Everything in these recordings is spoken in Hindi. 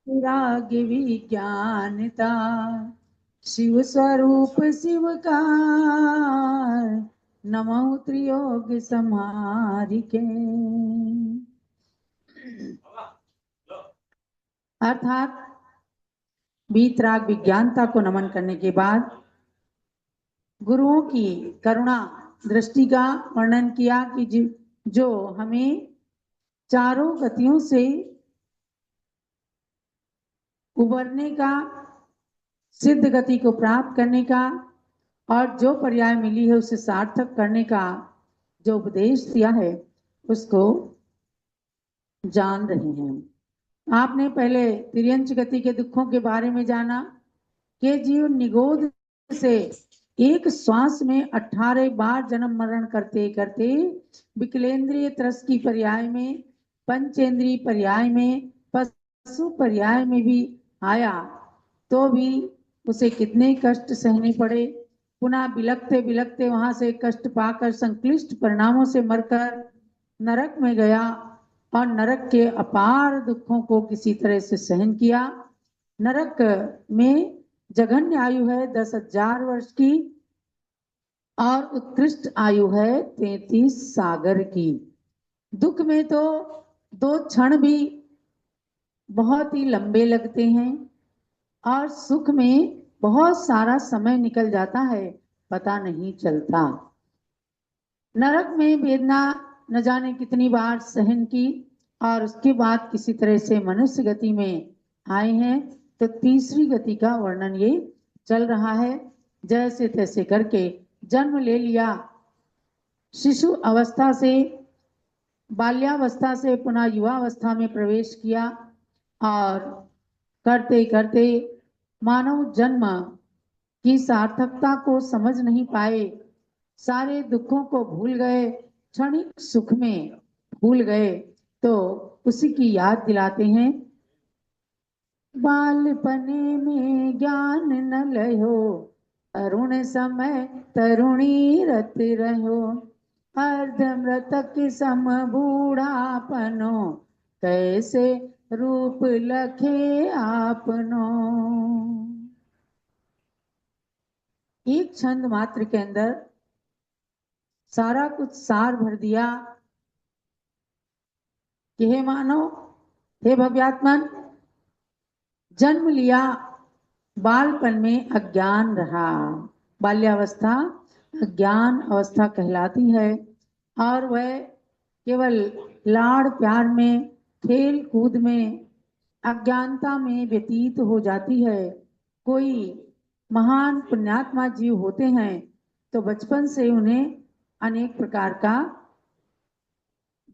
विराग विज्ञानता, शिव स्वरूप शिव का नमो त्रियोग समारिके। अर्थात वीतराग विज्ञानता को नमन करने के बाद गुरुओं की करुणा दृष्टि का वर्णन किया कि जो हमें चारों गतियों से उबरने का, सिद्ध गति को प्राप्त करने का और जो पर्याय मिली है उसे सार्थक करने का जो उपदेश दिया है उसको जान रहे हैं। आपने पहले तिर्यंच गति के दुखों के बारे में जाना कि जीव निगोद से एक श्वास में 18 बार जन्म मरण करते करते विकलेंद्रिय त्रस की पर्याय में, पंचेंद्रिय पर्याय में, पशु पर्याय में भी आया तो भी उसे कितने कष्ट सहने पड़े। पुनः बिलखते बिलखते वहां से कष्ट पाकर संक्लिष्ट परिणामों से मरकर नरक में गया और नरक के अपार दुखों को किसी तरह से सहन किया। नरक में जघन्य आयु है 10,000 वर्ष की और उत्कृष्ट आयु है 33 सागर की। दुख में तो 2 क्षण भी बहुत ही लंबे लगते हैं और सुख में बहुत सारा समय निकल जाता है, पता नहीं चलता। नरक में वेदना न जाने कितनी बार सहन की और उसके बाद किसी तरह से मनुष्य गति में आए हैं। तो तीसरी गति का वर्णन ये चल रहा है। जैसे तैसे करके जन्म ले लिया, शिशु अवस्था से बाल्यावस्था से पुनः युवावस्था में प्रवेश किया और करते करते मानव जन्म की सार्थकता को समझ नहीं पाए, सारे दुखों को भूल गए, क्षणिक सुख में भूल गए। तो उसी की याद दिलाते हैं। बालपने में ज्ञान न लयो, तरुण समय तरुणी रत रहो, अर्धमृतक सम बूढ़ापनो, कैसे रूप लखे आपनो। एक छंद मात्र के अंदर सारा कुछ सार भर दिया कि हे मानव, हे भव्यात्मन, जन्म लिया, बालपन में अज्ञान रहा। बाल्यावस्था अज्ञान अवस्था कहलाती है और वह केवल लाड़ प्यार में, खेल कूद में, अज्ञानता में व्यतीत हो जाती है। कोई महान पुण्यात्मा जीव होते हैं तो बचपन से उन्हें अनेक प्रकार का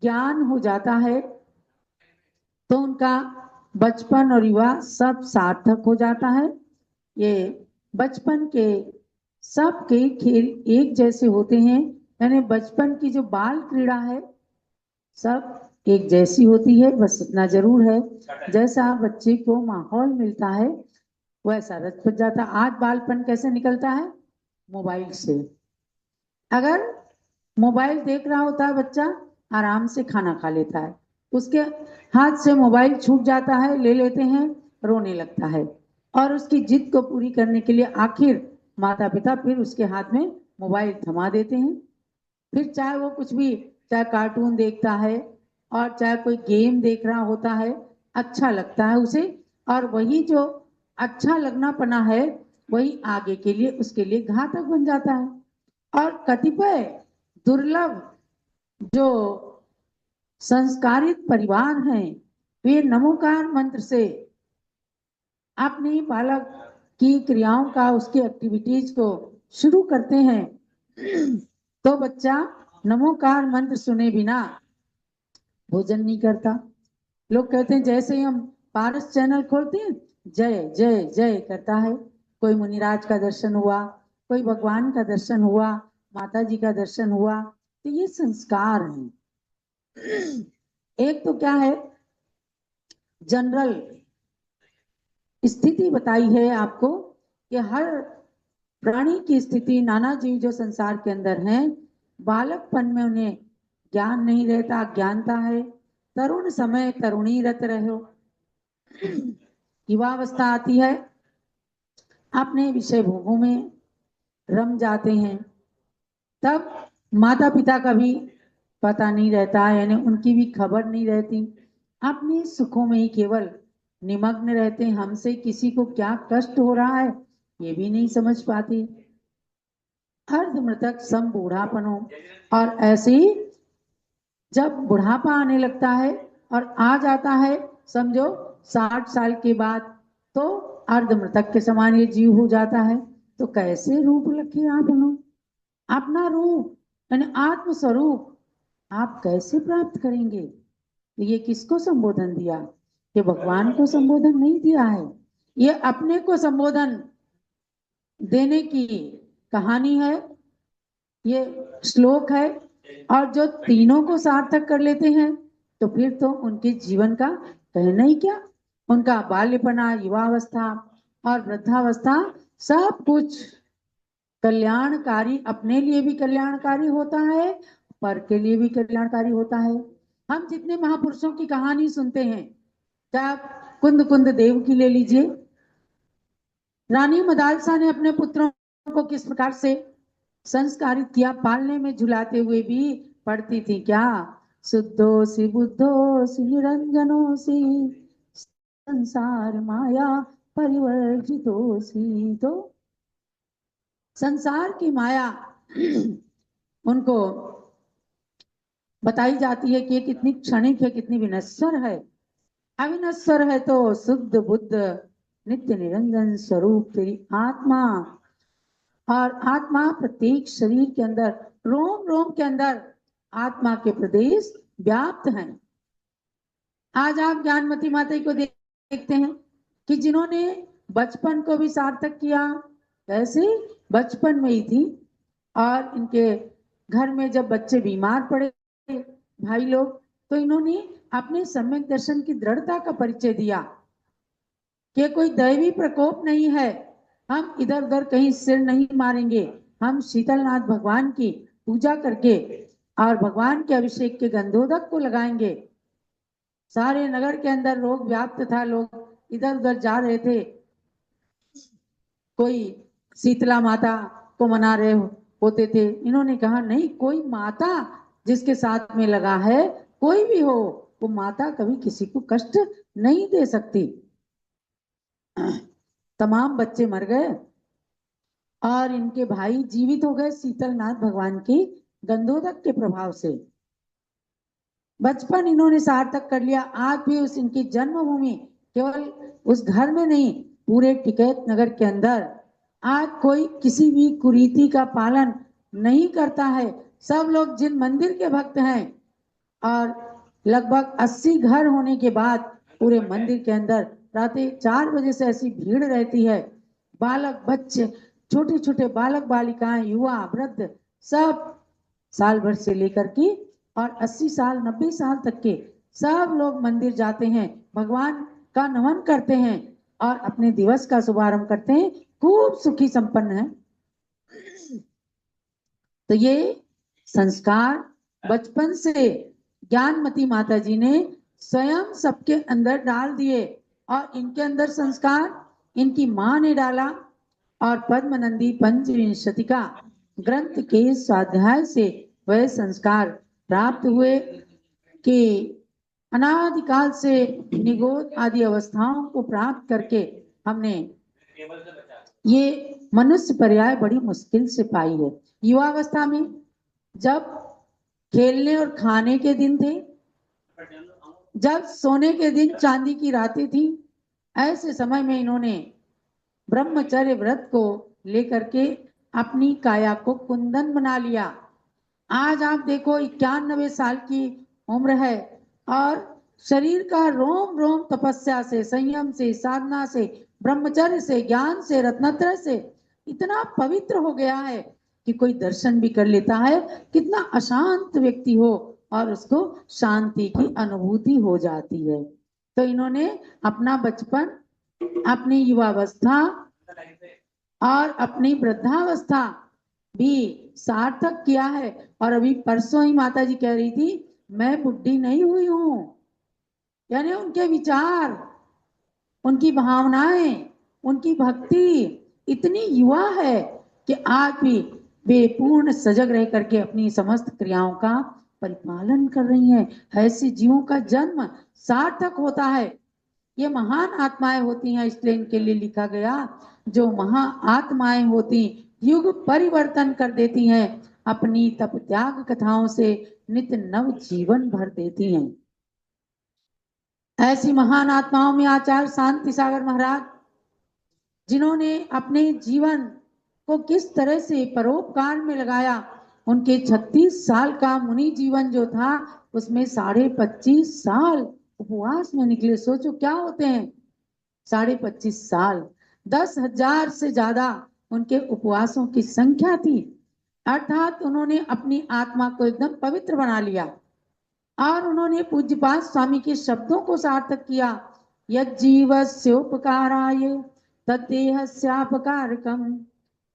ज्ञान हो जाता है, तो उनका बचपन और युवा सब सार्थक हो जाता है। ये बचपन के सबके खेल एक जैसे होते हैं, यानी बचपन की जो बाल क्रीड़ा है सब एक जैसी होती है। बस इतना जरूर है, जैसा बच्चे को माहौल मिलता है वैसा रच बच जाता। आज बालपन कैसे निकलता है? मोबाइल से। अगर मोबाइल देख रहा होता है बच्चा, आराम से खाना खा लेता है, उसके हाथ से मोबाइल छूट जाता है, ले लेते हैं, रोने लगता है और उसकी जिद को पूरी करने के लिए आखिर माता पिता फिर उसके हाथ में मोबाइल थमा देते हैं। फिर चाहे वो कुछ भी, चाहे कार्टून देखता है और चाहे कोई गेम देख रहा होता है, अच्छा लगता है उसे, और वही जो अच्छा लगना पना है वही आगे के लिए उसके लिए घातक बन जाता है। और कतिपय दुर्लभ जो संस्कारित परिवार हैं वे नमोकार मंत्र से अपनी बालक की क्रियाओं का, उसकी एक्टिविटीज को शुरू करते हैं तो बच्चा नमोकार मंत्र सुने बिना भोजन नहीं करता। लोग कहते हैं जैसे ही हम पारस चैनल खोलते हैं जय जय जय करता है। कोई मुनिराज का दर्शन हुआ, कोई भगवान का दर्शन हुआ, माता जी का दर्शन हुआ, तो ये संस्कार है। एक तो क्या है, जनरल स्थिति बताई है आपको कि हर प्राणी की स्थिति, नाना जीव जो संसार के अंदर हैं, बालकपन में उन्हें ज्ञान नहीं रहता, ज्ञानता है। तरुण समय तरुणी रत रहो, युवावस्था आती है, अपने विषय भोगों में रम जाते हैं, तब माता पिता का भी पता नहीं रहता, यानी उनकी भी खबर नहीं रहती, अपने सुखों में ही केवल निमग्न रहते हैं। हमसे किसी को क्या कष्ट हो रहा है ये भी नहीं समझ पाते। अर्ध मृतक सम बूढ़ापनो, और ऐसे ही जब बुढ़ापा आने लगता है और आ जाता है, समझो 60 साल के बाद, तो अर्ध मृतक के समान ये जीव हो जाता है। तो कैसे रूप रखे आप लोग, अपना रूप यानी आत्म स्वरूप आप कैसे प्राप्त करेंगे? ये किसको संबोधन दिया? ये भगवान को संबोधन नहीं दिया है, ये अपने को संबोधन देने की कहानी है, ये श्लोक है। और जो तीनों को सार्थक कर लेते हैं तो फिर तो उनके जीवन का कहना ही क्या। उनका बाल्यपना, युवावस्था और वृद्धावस्था सब कुछ कल्याणकारी, अपने लिए भी कल्याणकारी होता है, पर के लिए भी कल्याणकारी होता है। हम जितने महापुरुषों की कहानी सुनते हैं, चाहे कुंद कुंद देव की ले लीजिए, रानी मदालसा ने अपने पुत्रों को किस प्रकार से संस्कारित किया, पालने में झुलाते हुए भी पढ़ती थी क्या, शुद्धोसी बुद्धोसी निरंजनोसी संसार माया परिवर्जितोसी। तो संसार की माया उनको बताई जाती है कि कितनी क्षणिक है, कितनी विनश्वर है। अविनश्वर है तो शुद्ध बुद्ध नित्य निरंजन स्वरूप तेरी आत्मा, और आत्मा प्रत्येक शरीर के अंदर, रोम रोम के अंदर आत्मा के प्रदेश व्याप्त हैं। आज आप ज्ञानमती माता को देखते हैं कि जिन्होंने बचपन को भी सार्थक किया, कैसे बचपन में ही थी, और इनके घर में जब बच्चे बीमार पड़े भाई लोग, तो इन्होंने अपने सम्यक दर्शन की दृढ़ता का परिचय दिया कि कोई दैवी प्रकोप नहीं है, हम इधर उधर कहीं सिर नहीं मारेंगे, हम शीतलनाथ भगवान की पूजा करके और भगवान के अभिषेक के गंधोदक को लगाएंगे। सारे नगर के अंदर रोग व्याप्त था, लोग इधर उधर जा रहे थे, कोई शीतला माता को मना रहे होते थे। इन्होंने कहा नहीं, कोई माता जिसके साथ में लगा है, कोई भी हो, वो माता कभी किसी को कष्ट नहीं दे सकती। तमाम बच्चे मर गए और इनके भाई जीवित हो गए शीतलनाथ भगवान की गंधोदक के प्रभाव से। बचपन इन्होंने सार्थक कर लिया। आज भी उस इनकी जन्मभूमि, केवल उस घर में नहीं, पूरे टिकैत नगर के अंदर आज कोई किसी भी कुरीति का पालन नहीं करता है। सब लोग जिन मंदिर के भक्त हैं, और लगभग 80 घर होने के बाद पूरे मंदिर के अंदर रात 4 बजे से ऐसी भीड़ रहती है। बालक बच्चे, छोटे छोटे बालक बालिकाएं, युवा वृद्ध, सब साल भर से लेकर के और 80 साल 90 साल तक के सब लोग मंदिर जाते हैं, भगवान का नमन करते हैं और अपने दिवस का शुभारंभ करते हैं, खूब सुखी संपन्न है। तो ये संस्कार बचपन से ज्ञानमती माता जी ने स्वयं सबके अंदर डाल दिए, और इनके अंदर संस्कार इनकी मां ने डाला, और पद्मनंदी पंचविंशतिका ग्रंथ के स्वाध्याय से वह संस्कार प्राप्त हुए कि अनादिकाल से निगोद आदि अवस्थाओं को प्राप्त करके हमने ये मनुष्य पर्याय बड़ी मुश्किल से पाई है। युवावस्था में जब खेलने और खाने के दिन थे, जब सोने के दिन चांदी की रातें थी, ऐसे समय में इन्होंने ब्रह्मचर्य व्रत को लेकर के अपनी काया को कुंदन बना लिया। आज आप देखो 91 साल की उम्र है और शरीर का रोम रोम तपस्या से, संयम से, साधना से, ब्रह्मचर्य से, ज्ञान से, रत्नत्रय से इतना पवित्र हो गया है कि कोई दर्शन भी कर लेता है, कितना अशांत व्यक्ति हो और उसको शांति की अनुभूति हो जाती है। तो इन्होंने अपना बचपन, अपनी युवावस्था और अपनी वृद्धावस्था भी सार्थक किया है। और अभी परसों ही माता जी कह रही थी मैं बुढ़ी नहीं हुई हूं, यानी उनके विचार उनकी भावनाएं, उनकी भक्ति इतनी युवा है कि आज भी वे पूर्ण सजग रह करके अपनी समस्त क्रियाओं का परिपालन कर रही हैं। ऐसे जीवों का जन्म सार्थक होता है। ये महान आत्माएं होती हैं, इसलिए इनके लिए लिखा गया, जो महा आत्माएं होती युग परिवर्तन कर देती हैं, अपनी तप त्याग कथाओं से नित्य नव जीवन भर देती हैं। ऐसी महान आत्माओं में आचार्य शांति सागर महाराज, जिन्होंने अपने जीवन को किस तरह से परोपकार में लगाया। उनके 36 साल का मुनि जीवन जो था, उसमें 25.5 साल उपवास में निकले। सोचो क्या होते हैं 25.5 साल, 10,000 से ज्यादा उनके उपवासों की संख्या थी। अर्थात उन्होंने अपनी आत्मा को एकदम पवित्र बना लिया और उन्होंने पूज्यपाद स्वामी के शब्दों को सार्थक किया। यज्जीवस्योपकाराय तद्देहस्यापकारकम्,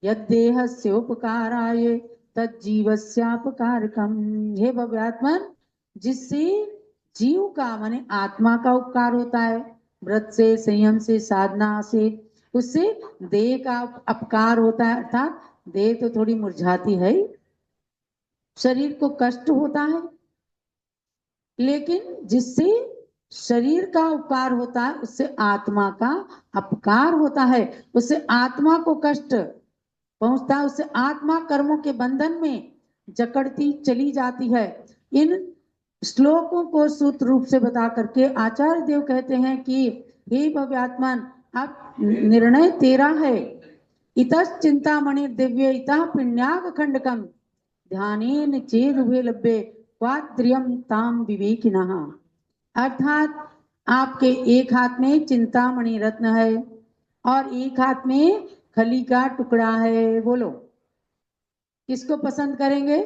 यद्देहस्योपकाराय तज्जीवस्यापकारकम्। हे भव्यात्मन, जिससे जीव का माने आत्मा का उपकार होता है, व्रत से, संयम से, साधना से, उससे देह का अपकार होता है। अर्थात देह तो थोड़ी मुरझाती है, शरीर को कष्ट होता है, लेकिन जिससे शरीर का उपकार होता है उससे आत्मा का अपकार होता है, उससे आत्मा को कष्ट पहुंचता है, उससे आत्मा कर्मों के बंधन में जकड़ती चली जाती है। इन श्लोकों को सूत्र रूप से बता करके आचार्य देव कहते हैं कि हे भव्यात्मन, अब निर्णय तेरा है। इतस चिंतामणि दिव्य इतः पिण्याग खंडकम ध्यानेन चेद उभे लभ्ये क्वाद्रियम ताम विवेकिनः। अर्थात आपके एक हाथ में चिंतामणि रत्न है और एक हाथ में खली का टुकड़ा है। बोलो किसको पसंद करेंगे?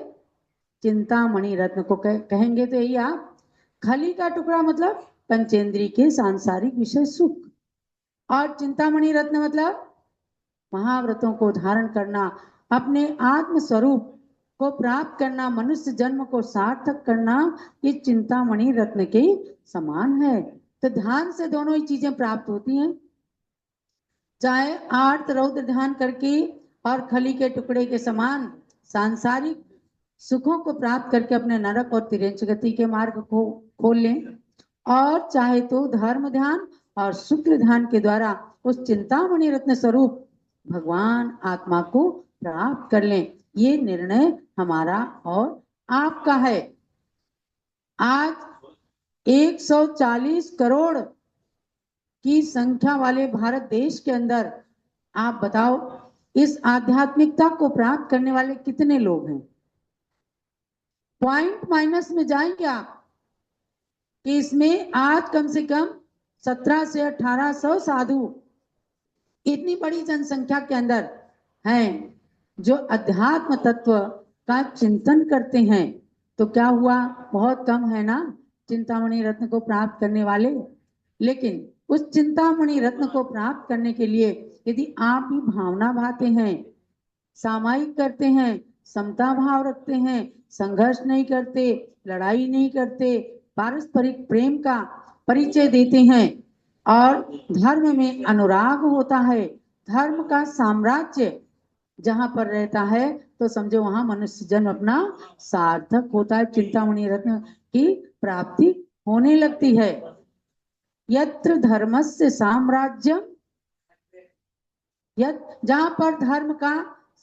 चिंतामणि रत्न को कहेंगे तो यही आप। खली का टुकड़ा मतलब पंचेंद्री के सांसारिक विषय सुख, और चिंतामणि रत्न मतलब महाव्रतों को धारण करना, अपने आत्म स्वरूप को प्राप्त करना, मनुष्य जन्म को सार्थक करना, ये चिंतामणि रत्न के समान है। तो ध्यान से दोनों ही चीजें प्राप्त होती हैं, चाहे आर्त रौद्र ध्यान करके और खली के टुकड़े के समान सांसारिक सुखों को प्राप्त करके अपने नरक और तिर्यंच गति के मार्ग को खोल लें, और चाहे तो धर्म ध्यान और शुक्ल ध्यान के द्वारा उस चिंतामणि रत्न स्वरूप भगवान आत्मा को प्राप्त कर लें। ये निर्णय हमारा और आपका है। आज 140 करोड़ की संख्या वाले भारत देश के अंदर आप बताओ इस आध्यात्मिकता को प्राप्त करने वाले कितने लोग हैं? पॉइंट माइनस में जाएंगे आप कि इसमें आज कम से कम 17 से 1800 साधु इतनी बड़ी जनसंख्या के अंदर हैं जो अध्यात्म तत्व का चिंतन करते हैं। तो क्या हुआ? बहुत कम है ना चिंतामणि रत्न को प्राप्त करने वाले। लेकिन उस चिंतामणि रत्न को प्राप्त करने के लिए यदि आप भी भावना भाते हैं, सामायिक करते हैं, समता भाव रखते हैं, संघर्ष नहीं करते, लड़ाई नहीं करते, पारस्परिक प्रेम का परिचय देते हैं और धर्म में अनुराग होता है, धर्म का साम्राज्य जहां पर रहता है, तो समझो वहां मनुष्य जन्म अपना सार्थक होता है, चिंतामणि रत्न की प्राप्ति होने लगती है। यत्र धर्मस्य साम्राज्यम, जहां पर धर्म का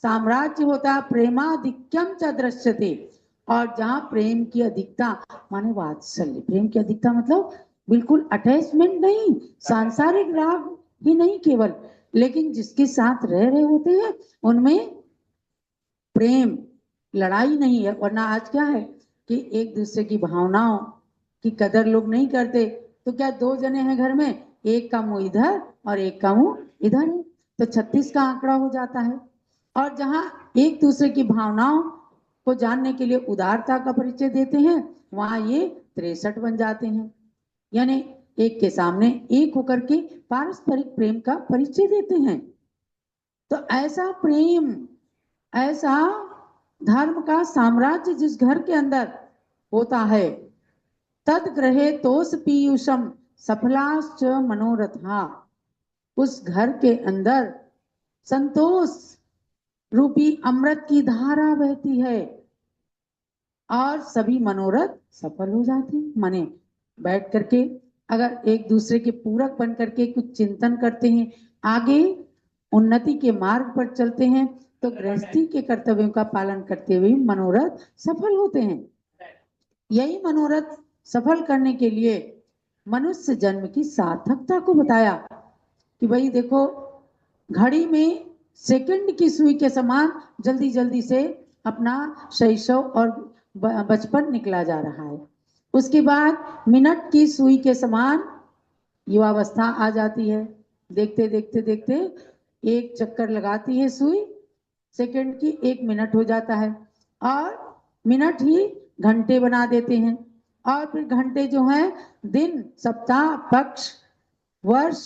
साम्राज्य होता है, प्रेमाधिक्यम च दृश्यते, और जहां प्रेम की अधिकता माने वात्सल्य, प्रेम की अधिकता मतलब बिल्कुल अटैचमेंट नहीं, सांसारिक राग ही नहीं केवल, लेकिन जिसके साथ रह रहे होते हैं उनमें प्रेम, लड़ाई नहीं है। वरना आज क्या है कि एक दूसरे की भावनाओं की कदर लोग नहीं करते। तो क्या दो जने हैं घर में, एक का मुंह इधर और एक का मुंह इधर है, तो 36 का आंकड़ा हो जाता है। और जहां एक दूसरे की भावनाओं को जानने के लिए उदारता का परिचय देते हैं, वहां ये 63 बन जाते हैं, यानी एक के सामने एक होकर के पारस्परिक प्रेम का परिचय देते हैं। तो ऐसा प्रेम, ऐसा धर्म का साम्राज्य जिस घर के अंदर होता है, तद ग्रहे तोष पीयूषम सफलाश्च मनोरथा, उस घर के अंदर संतोष रूपी अमृत की धारा बहती है और सभी मनोरथ सफल हो जाते हैं। माने बैठ करके अगर एक दूसरे के पूरक बन करके कुछ चिंतन करते हैं, आगे उन्नति के मार्ग पर चलते हैं, तो गृहस्थी के कर्तव्यों का पालन करते हुए मनोरथ सफल होते हैं। यही मनोरथ सफल करने के लिए मनुष्य जन्म की सार्थकता को बताया कि भाई देखो, घड़ी में सेकंड की सुई के समान जल्दी जल्दी से अपना शैशव और बचपन निकला जा रहा है। उसके बाद मिनट की सुई के समान युवावस्था आ जाती है। देखते देखते देखते एक चक्कर लगाती है सुई, सेकंड की 1 मिनट हो जाता है और मिनट ही घंटे बना देते हैं और फिर घंटे जो हैं दिन, सप्ताह, पक्ष, वर्ष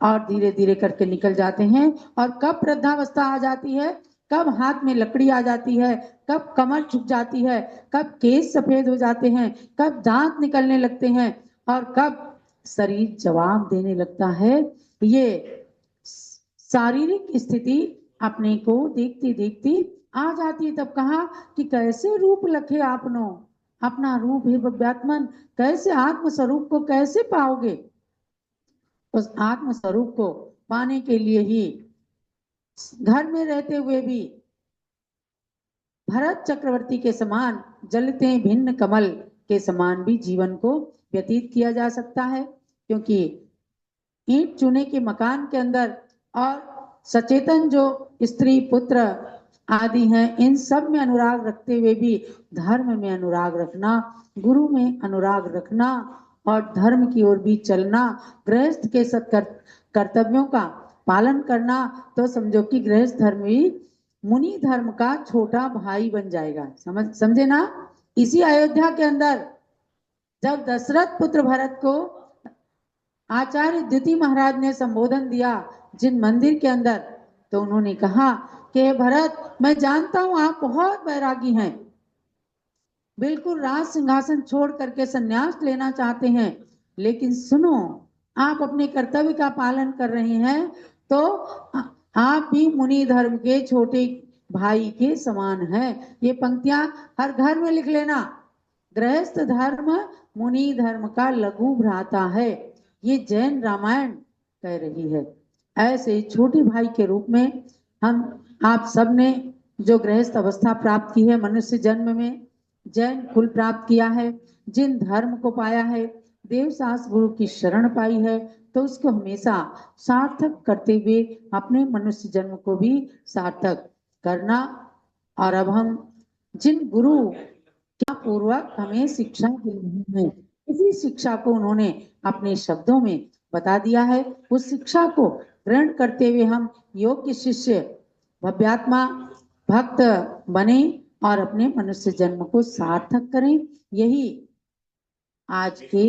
और धीरे धीरे करके निकल जाते हैं। और कब वृद्धावस्था आ जाती है, कब हाथ में लकड़ी आ जाती है, कब कमर झुक जाती है, कब केस सफेद हो जाते हैं, कब दांत निकलने लगते हैं और कब शरीर जवाब देने लगता है, ये शारीरिक स्थिति अपने को देखती देखती आ जाती है। तब कहा कि कैसे रूप लखे आपनो, अपना रूप है भव्यात्मन, कैसे आत्म स्वरूप को कैसे पाओगे। उस आत्म स्वरूप को पाने के लिए ही घर में रहते हुए भी भरत चक्रवर्ती के समान जलते भिन्न कमल के समान भी जीवन को व्यतीत किया जा सकता है। क्योंकि ईंट चूने के मकान के अंदर और सचेतन जो स्त्री पुत्र आदि हैं, इन सब में अनुराग रखते हुए भी धर्म में अनुराग रखना, गुरु में अनुराग रखना और धर्म की ओर भी चलना, गृहस्थ के कर्तव्यों का पालन करना, तो समझो कि गृहस्थ धर्म भी मुनि धर्म का छोटा भाई बन जाएगा। समझे ना। इसी अयोध्या के अंदर जब दशरथ पुत्र भरत को आचार्य द्वितीय महाराज ने संबोधन दिया जिन मंदिर के अंदर, तो उन्होंने कहा कि भरत, मैं जानता हूं आप बहुत वैरागी हैं, बिल्कुल राज सिंहासन छोड़ करके संन्यास लेना चाहते हैं, लेकिन सुनो, आप अपने कर्तव्य का पालन कर रहे हैं तो आप भी मुनि धर्म के छोटे भाई के समान हैं। ये पंक्तियां हर घर में लिख लेना। गृहस्थ धर्म मुनि धर्म का लघु भ्राता है, ये जैन रामायण कह रही है। ऐसे छोटे भाई के रूप में हम आप सब ने जो गृहस्थ अवस्था प्राप्त की है, मनुष्य जन्म में जैन कुल प्राप्त किया है, जिन धर्म को पाया है, देवशास्त्र गुरु की शरण पाई है, तो उसको हमेशा सार्थक करते हुए अपने मनुष्य जन्म को भी सार्थक करना। और अब हम जिन गुरु पूर्वक हमें शिक्षा दे रहे हैं, इसी शिक्षा को उन्होंने अपने शब्दों में बता दिया है। उस शिक्षा को ग्रहण करते हुए हम योग्य शिष्य भव्यात्मा भक्त बने और अपने मनुष्य जन्म को सार्थक करें। यही आज के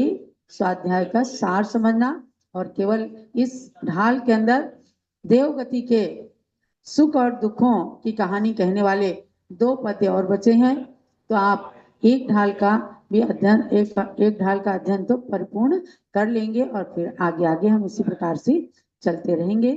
स्वाध्याय का सार समझना। और केवल इस ढाल के अंदर देवगति के सुख और दुखों की कहानी कहने वाले 2 पद्य और बचे हैं, तो आप एक ढाल का भी अध्ययन एक ढाल का अध्ययन तो परिपूर्ण कर लेंगे और फिर आगे आगे हम इसी प्रकार से चलते रहेंगे।